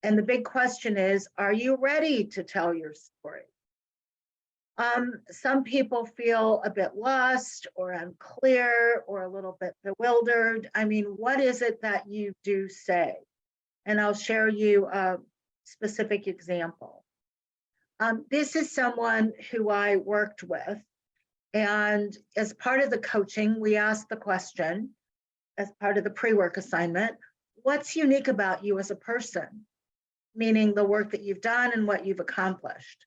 And the big question is, are you ready to tell your story? Some people feel a bit lost or unclear or a little bit bewildered. I mean, what is it that you do say? And I'll share you a specific example. This is someone who I worked with. And as part of the coaching, we asked the question, as part of the pre-work assignment, what's unique about you as a person? Meaning the work that you've done and what you've accomplished.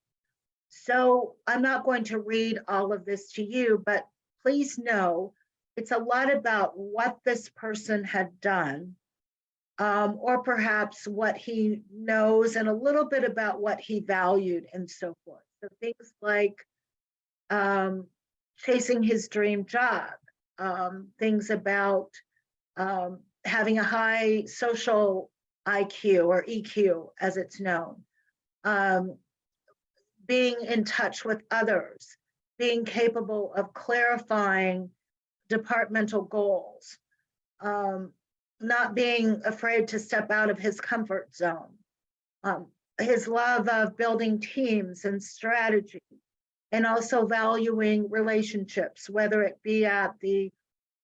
So I'm not going to read all of this to you, but please know it's a lot about what this person had done, or perhaps what he knows and a little bit about what he valued and so forth. So things like chasing his dream job, things about having a high social IQ or EQ as it's known, being in touch with others, being capable of clarifying departmental goals, not being afraid to step out of his comfort zone, his love of building teams and strategy, and also valuing relationships, whether it be at the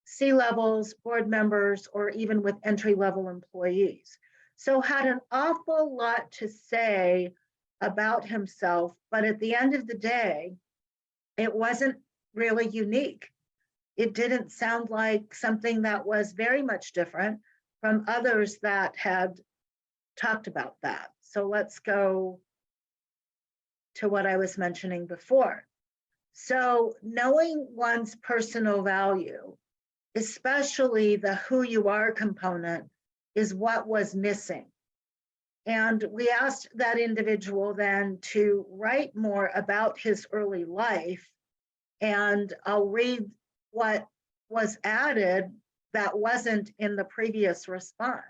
C-levels, board members, or even with entry-level employees. So had an awful lot to say about himself, but at the end of the day, it wasn't really unique. It didn't sound like something that was very much different from others that had talked about that. So let's go to what I was mentioning before. So knowing one's personal value, especially the who you are component, is what was missing. And we asked that individual then to write more about his early life. And I'll read what was added that wasn't in the previous response.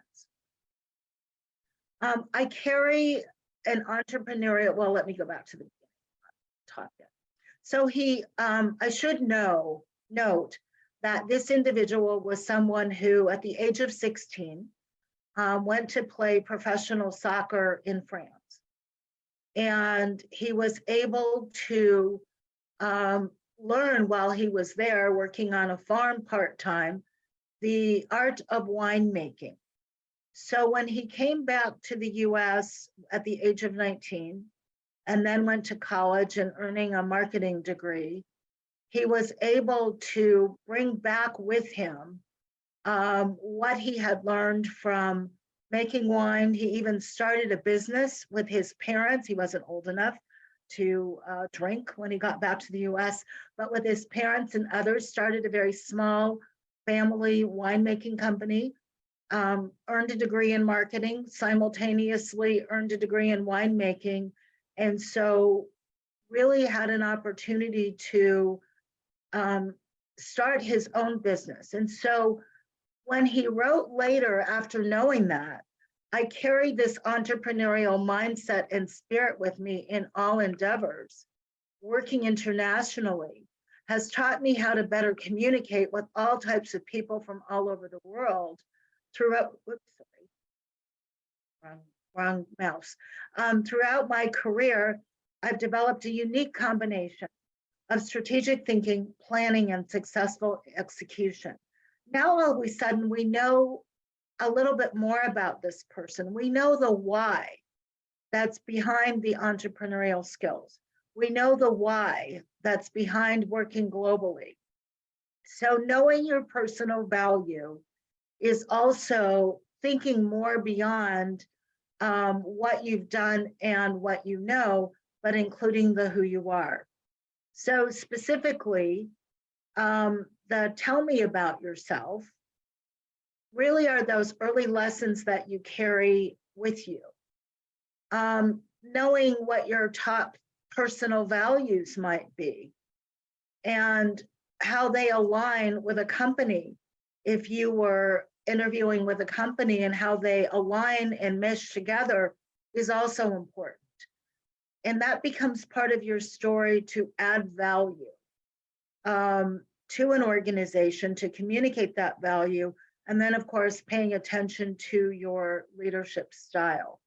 I carry an entrepreneurial, well, let me go back to the topic. So I should note that this individual was someone who at the age of 16 went to play professional soccer in France. And he was able to learn while he was there working on a farm part-time, the art of winemaking. So when he came back to the US at the age of 19 and then went to college and earning a marketing degree, he was able to bring back with him what he had learned from making wine. He even started a business with his parents. He wasn't old enough to drink when he got back to the US, but with his parents and others, started a very small family winemaking company, earned a degree in marketing, simultaneously earned a degree in winemaking, and so really had an opportunity to start his own business. And so when he wrote later, after knowing that, I carried this entrepreneurial mindset and spirit with me in all endeavors. Working internationally has taught me how to better communicate with all types of people from all over the world throughout, wrong mouse. Throughout my career, I've developed a unique combination of strategic thinking, planning, and successful execution. Now, all of a sudden, we know a little bit more about this person. We know the why that's behind the entrepreneurial skills. We know the why that's behind working globally. So knowing your personal value is also thinking more beyond what you've done and what you know, but including the who you are. So specifically, the tell me about yourself really are those early lessons that you carry with you. Knowing what your top personal values might be and how they align with a company. If you were interviewing with a company, and how they align and mesh together is also important. And that becomes part of your story to add value to an organization, to communicate that value. And then, of course, paying attention to your leadership style.